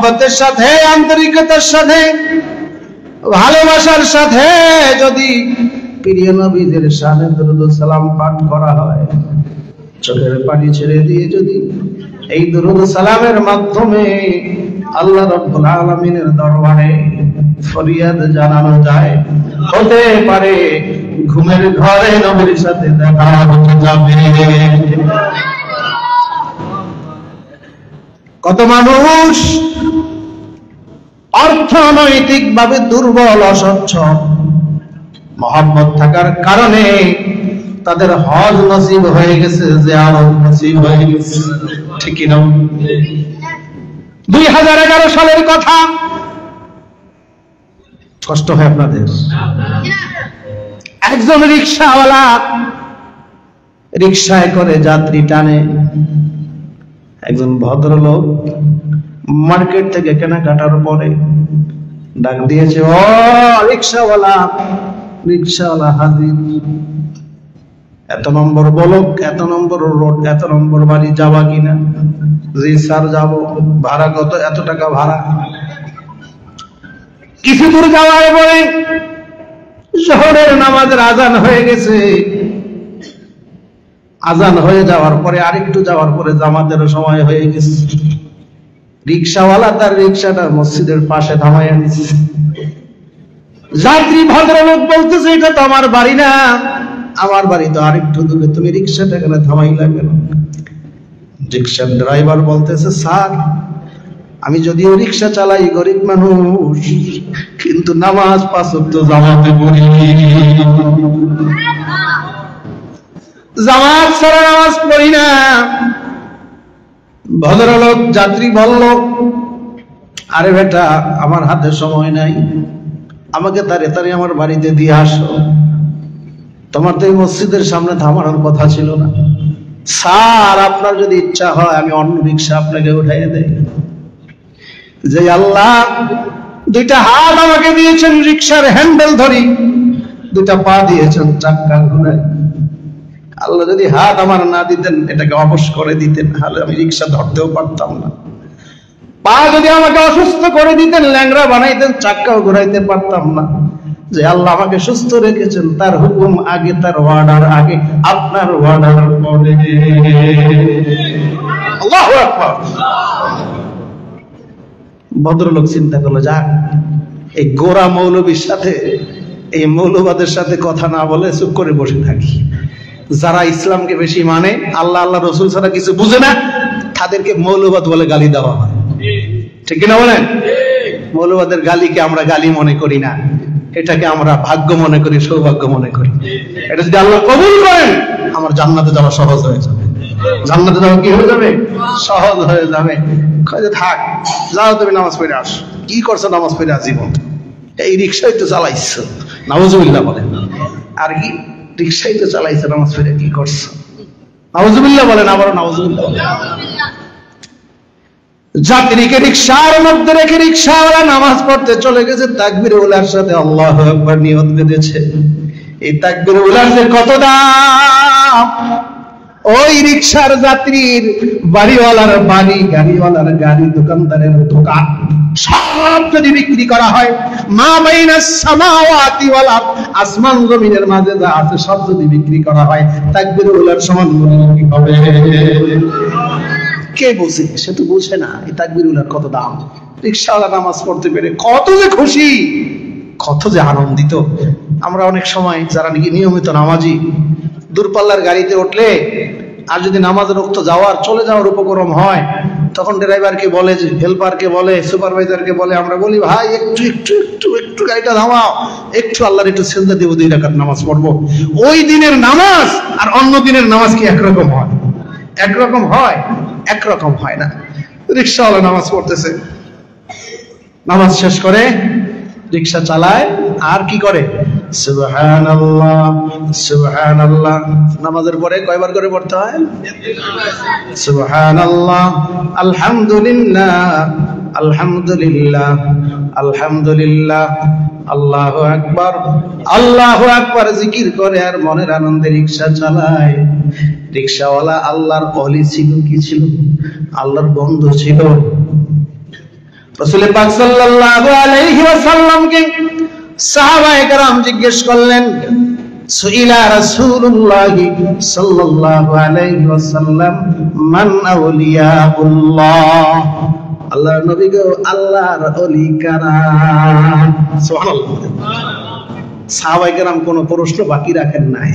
মহব্বতের সাথে, আন্তরিকতার সাথে, ভালোবাসার সাথে যদি প্রিয় নবীদের শানে দরুদ ও সালাম পাঠ করা হয়, চোখের পানি ছেড়ে দিয়ে যদি এই দরুদ ও সালামের মাধ্যমে আল্লাহ রাব্বুল আলামিনের দরবারে ফরিয়াদ জানানো যায়, হতে পারে ঘুমের ঘরে নবীর সাথে দেখা হয়ে যাবে। কত মানুষ অর্থনৈতিক ভাবে দুর্বল, অসচ্ছল, মহব্বত থাকার কারণে তাদের হজ নসিব হয়ে গেছে, জিয়ারত নসিব হয়ে গেছে, ঠিক না? 2011 সালের কথা, কষ্ট হয় আপনাদের? একজন রিকশাওয়ালা রিকশায় করে যাত্রী টানে, একজন ভদ্রলোক মার্কেট থেকে কেনাকাটার পরে ডাক দিয়েছে, ও রিকশাওয়ালা, রিকশাওয়ালা হাজির, এত নম্বর বলক, এত নম্বর রোড, এত নম্বর বাড়ি, যাবা কিনা? জি স্যার যাব। ভাড়া কত? এত টাকা ভাড়া। কিছু দূর যাওয়ার পরে শহরের নামাজের আজান হয়ে গেছে। আজান হয়ে যাওয়ার পরে আরেকটু যাওয়ার পরে জামাতের সময় হয়ে গেছে। রিকশাওয়ালা তার রিকশাটা মসজিদের পাশে থামাইয়া দিচ্ছে। যাত্রী ভদ্রলোক বলতেছে, এটা তো আমার বাড়ি না, আমার বাড়ি তো আরেকটু দূরে, তুমি রিকশাটা এখানে থামাইলা কেন? রিকশার ড্রাইভার বলতেছে, স্যার আমি যদিও রিকশা চালাই, গরিব মানুষ, কিন্তু নামাজ 5 ওয়াক্ত জামাতে পড়ি, জামাত ছাড়া নামাজ পড়ি না। ভদ্রলোক যাত্রী বলল, আরে বেটা, আমার হাতে সময় নাই, আমাকে তাড়াতাড়ি আমার বাড়িতে দিয়ে আসো, তোমার তো এই মসজিদের সামনে থামানোর কথা ছিল না। স্যার আপনার যদি ইচ্ছা হয় আমি অন্য রিকশা আপনাকে উঠাইয়ে দেই। যে আল্লাহ দুইটা হাত আমাকে দিয়েছেন রিকশার হ্যান্ডেল ধরি, দুইটা পা দিয়েছেন চাক্কা ঘুরাই, আল্লাহ যদি হাত আমার না দিতেন, এটাকে অবশ করে দিতেন, তাহলে আমি রিকশা ধরতেও পারতাম না। পা যদি আমাকে অসুস্থ করে দিতেন, ল্যাংড়া বানাইতেন, চাক্কাও ঘুরাইতে পারতাম না। যে আল্লাহ আমাকে সুস্থ রেখেছেন, তার হুকুম আগে, তার ওয়ার্ডার আগে, আপনার ওয়ার্ডার পরে। আল্লাহু আকবার। ভদ্রলোক চিন্তা করলো, যাক এই গোরা মৌলবীর সাথে, এই মৌলবাদের সাথে কথা না বলে চুপ করে বসে থাকি। যারা ইসলামকে বেশি মানে, আল্লাহ আল্লাহ রসুল ছাড়া কিছু বুঝে না, তাদেরকে মৌলবাদ বলে গালি দেওয়া হয়, ঠিক কিনা বলেন? মৌলবাদের গালিকে আমরা গালি মনে করি না, এটাকে আমরা ভাগ্য মনে করি, সৌভাগ্য মনে করি। এটা যদি আল্লাহ কবুল করেন, আমার জান্নাতে যাওয়া সহজ হয়ে যাবে। জান্নাতে যাওয়া কি হয়ে যাবে? সহজ হয়ে যাবে। থাক, যাও তুমি নামাজ পড়ে আস। কি করছো নামাজ পড়ে জীবন? এই রিক্সাই তো চালাইছো, নাউজুবিল্লাহ বলেন। আর কি রিক্সাই তো চালাইছো, নামাজ পড়ে কি করছো? নাউজুবিল্লাহ বলেন, আবারও নাউজুবিল্লাহ বলেন। যাত্রীকে রিকশার মধ্যে রেখে রিকশাওয়ালা নামাজ পড়তে চলে গেছে, তাকবীর উলার সাথে আল্লাহু আকবার নিয়ত বেঁধেছে। এই তাকবীর উলার যে কত দাম! ওই রিকশার যাত্রীর, বাড়িওয়ালার বাড়ি, গাড়িওয়ালার গাড়ি, দোকানদারের দোকান, সব যদি বিক্রি করা হয়, মা বাইনাস সামাওয়াতি ওয়াল আরদ, আসমান জমিনের মাঝে যা আছে সব যদি বিক্রি করা হয়, তাকবীর উলার সমান মূল্য কি হবে? কে বোঝে? সে তো বোঝে না এই তাকবীর উলার কত দাম। রিকশাওয়ালা নামাজ পড়তে পেরে কত যে খুশি, কত যে আনন্দিত। আমরা অনেক সময় যারা নাকি নিয়মিত নামাজি, দূরপাল্লার গাড়িতে উঠলে আর যদি নামাজের ওক্ত যাওয়ার চলে যাওয়ার উপক্রম হয়, তখন ড্রাইভারকে বলে, যে হেল্পারকে বলে, সুপারভাইজারকে বলে, আমরা বলি ভাই একটু একটু একটু একটু গাড়িটা থামাও, একটু আল্লাহর একটু সেজদা দেব, 2 রাকাত নামাজ পড়বো। ওই দিনের নামাজ আর অন্য দিনের নামাজ কি একরকম হয়? একরকম হয়? একরকম হয় না। রিকশাওয়ালা নামাজ পড়তেছে, নামাজ শেষ করে রিকশা চালায়, আর কি করে? সুবহানাল্লাহ সুবহানাল্লাহ। নামাজের পরে কয়বার করে পড়তে হয়? সুবহানাল্লাহ, আলহামদুলিল্লাহ আলহামদুলিল্লাহ আলহামদুলিল্লাহ, আল্লাহু আকবার আল্লাহু আকবার জিকির করে আর মনের আনন্দে রিকশা চালায়। রিকশাওয়ালা আল্লাহর ওলি ছিল, কি ছিল? আল্লাহর বন্ধু ছিল। রাসূল পাক সাল্লাল্লাহু আলাইহি ওয়াসাল্লামকে সাহাবায়ে কেরাম জিজ্ঞেস করলেন, সুইলা রাসূলুল্লাহ সাল্লাল্লাহু আলাইহি ওয়াসাল্লাম মান আউলিয়াউল্লাহ, আল্লাহর নবী গো আল্লাহর ওলি কারা? সুবহানাল্লাহ। সাহাবায়ে কেরাম কোনো প্রশ্ন বাকি রাখেন নাই,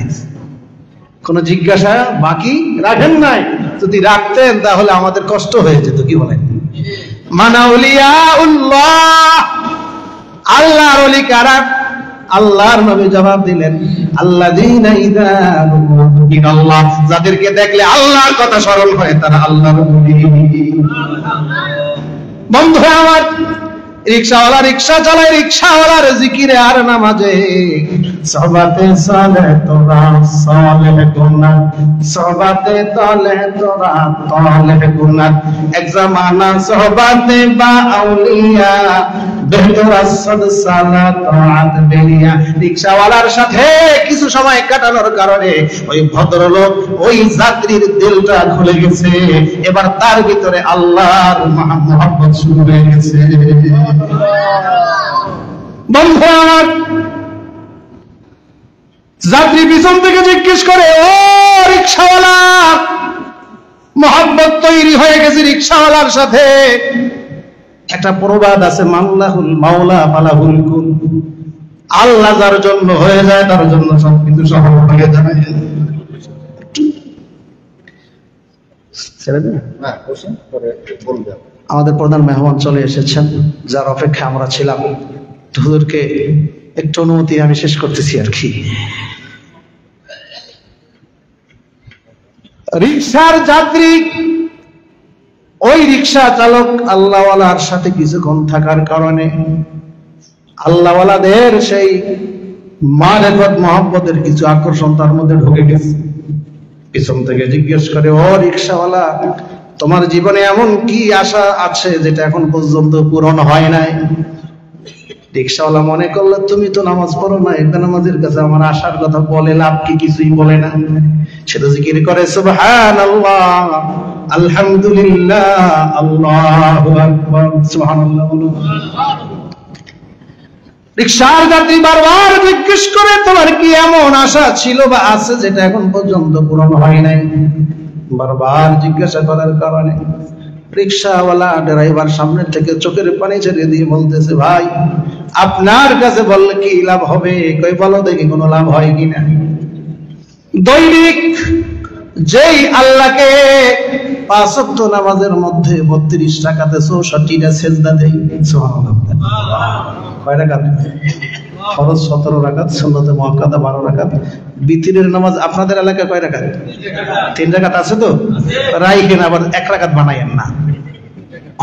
কোন জিজ্ঞাসা বাকি রাখেন নাই। যদি রাখতেন তাহলে আমাদের কষ্ট হয়ে যেত। কি বলেন? মান আউলিয়াউল্লাহ, আল্লাহর ওলি কারা? আল্লাহর নবী জবাব দিলেন, আল্লাযীনা ইযা যুকিরাল্লাহ, যাদেরকে দেখলে আল্লাহর কথা স্মরণ হয় তারা আল্লাহর ওলি। বন্ধুরা আমার, রিকশাওয়ালা রিকশা চালায়, রিকশাওয়ালার জিকিরে আর নামাজে সহবাতে সালে তোরা সালেহ গুনাহ, সহবাতে তলে তোরা তলে গুনাহ, এক জামানা সহবাতে বা আউলিয়া বেহতর আসদ সালাত আত বেরিয়া। রিকশাওয়ালার সাথে কিছু সময় কাটানোর কারণে ওই ভদ্রলোক, ওই যাত্রীর দিলটা খুলে গেছে। এবার তার ভিতরে আল্লাহর মহব্বত শুরু হয়ে গেছে। বন্ধু আমার, যাত্রী পিছন থেকে জিজ্ঞেস করে, ও রিকশাওয়ালা, মহব্বত তৈরি হয়ে গেছে রিকশাওয়ালার সাথে। একটা প্রবাদ আছে, মাওলাহুল মাওলা ফালাহুল কুন, আল্লাহ যার জন্য হয়ে যায় তার জন্য সবকিছু সহজ হয়ে যায়। আমাদের প্রধান মেহমান চলে এসেছেন, যার অপেক্ষা আমরা ছিলাম। হুজুরকে একটু অনুমতি, আমি শেষ করতেছি আর কি। রিকশার যাত্রী, ওই রিকশা চালক আল্লাহওয়ালার সাথে কিছুক্ষণ থাকার কারণে আল্লাহওয়ালাদের সেই মারেফত মহব্বতের কিছু আকর্ষণ তার মধ্যে ঢুকে গেছে। পিছন থেকে জিজ্ঞেস করে, ও রিকশাওয়ালা, তোমার জীবনে এমন কি আশা আছে যেটা এখন পর্যন্ত পূরণ হয় নাই? রিকশাওয়ালা মনে করলো, তুমি তো নামাজ পড়ো না, একটা নামাজের কাছে আমার আশার কথা বলে লাভ কি? কিছুই বলে না। সেটা জিকির করে, সুবহানাল্লাহ, আলহামদুলিল্লাহ, আল্লাহু আকবার, সুবহানাল্লাহ। রিকশার যাত্রী বারবার জিজ্ঞেস করে, তোমার কি এমন আশা ছিল বা আছে যেটা এখন পর্যন্ত পূরণ হয় নাই? বারবার জিজ্ঞাসা করার কারণে রিকশাওয়ালা ড্রাইভার সামনে থেকে চোখের পানি ছেড়ে দিয়ে বলতেছে, ভাই, আপনার কাছে বললে কি লাভ হবে? কই বলো দেখি কোনো লাভ হয় কিনা। দৈনিক যেই আল্লাহকে 5 ওয়াক্ত নামাজের মধ্যে 32 রাকাতে 64টা সিজদা দেই, সুবহানাল্লাহ। কয় রাকাত? ফরজ 17 রাকাত, সুন্নতে মুআক্কাদা 12 রাকাত। বিতরের নামাজ আপনাদের এলাকায় কয় রাকাত? 3 রাকাত আছে তো? রাইখেন, আবার 1 রাকাত বানায়েন না।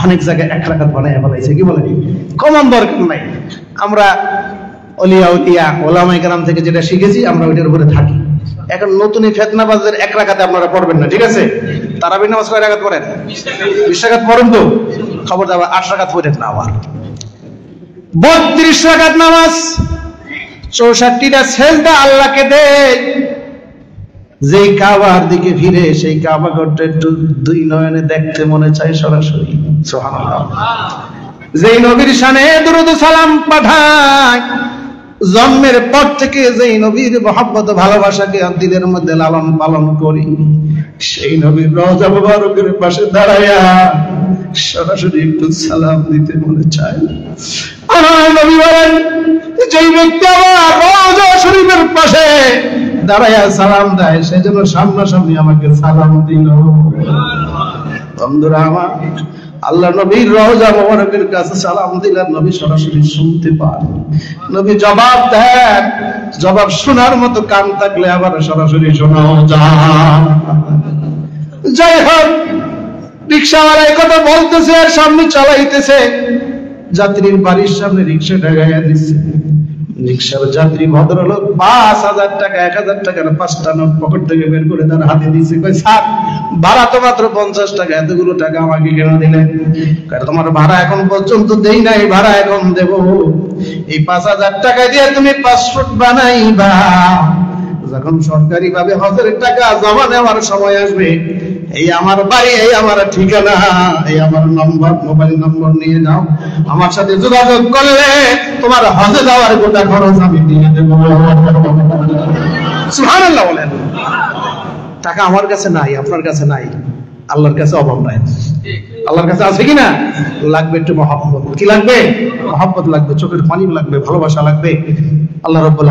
অনেক জায়গায় 1 রাকাত বানায় ফেলাইছে। কি বলেন? কমন দরকার নাই। আমরা ওলিয়া উলিয়া ওলামায়ে কেরাম থেকে যেটা শিখেছি আমরা ওইটার উপরে থাকি। এখন নতুন ফেতনাবাজদের 1 রাকাতে আপনারা পড়বেন না, ঠিক আছে? তারাবির নামাজ কয় রাকাত পড়েন? 20 রাকাত পড়েন তো? খবর দাও, 8 রাকাত পড়েন না। আবার 32 রাকাত নামাজ, 64টা সিজদা আল্লাহকে দেয়। যেই কাবার দিকে ফিরে সেই কাবা ঘরটা একটু 2 নয়নে দেখতে মনে চায় সরাসরি, সুবহানাল্লাহ। যেই নবীর শানে দুরূদ সালাম পাঠায়, জন্মের পর থেকে যেই নবীর মহব্বত ভালোবাসাকে দিলের মধ্যে লালন পালন করি, সেই নবীর রওজা মুবারকের পাশে দাঁড়ায়া সরাসরি একটু সালাম দিতে মনে চায়। আমার নবী বলেন, যেই ব্যক্তি আমার রওজা শরীফের পাশে দাঁড়ায়া সালাম দেয়, সেজন্য সামনাসামনি আমাকে সালাম দিল। বন্ধুরা আমার, আল্লাহ নবীর রওজা মুবারকের কাছে সালাম দিলেন, নবী সরাসরি শুনতে পান। নবী জবাব দেন, জবাব শোনার মতো কান থাকলে আবার সরাসরি শোনাও যায়। যাই হোক, রিকশাওয়ালা এই কথা বলতেছে আর সামনে চালাইতেছে, যাত্রীর বাড়ির সামনে রিকশাটা গায়া দিচ্ছে। রিকশার যাত্রী ভদ্রলোক 5000 টাকা 1000 টাকার 5টা নোট পকেট থেকে বের করে তার হাতে দিয়েছে। কই, স্যার, ভাড়া তো মাত্র 50 টাকা, এতগুলো টাকা আমাকে কেন দিলেন? কারণ তোমার ভাড়া এখন পর্যন্ত দেই নাই, ভাড়া এখন দেব। এই 5000 টাকা দিয়ে তুমি পাসপোর্ট বানাইবা, যখন সরকারি ভাবে হজের টাকা জমা নেওয়ার সময় আসবে এই আমার বাড়ি, এই আমার ঠিকানা, এই আমার নম্বর, মোবাইল নম্বর নিয়ে যাও, আমার সাথে যোগাযোগ করলে তোমার হজে যাওয়ার গোটা খরচ আমি দিয়ে দেবো। সুবহানাল্লাহ বলেন। টাকা আমার কাছে নাই, আপনার কাছে নাই, আল্লাহর কাছে অভাব নাই। আল্লাহর কাছে আছে কিনা? লাগবে একটু মহব্বত। কি লাগবে? মহব্বত লাগবে, চোখের পানি লাগবে, ভালোবাসা লাগবে। আল্লাহ রাব্বুল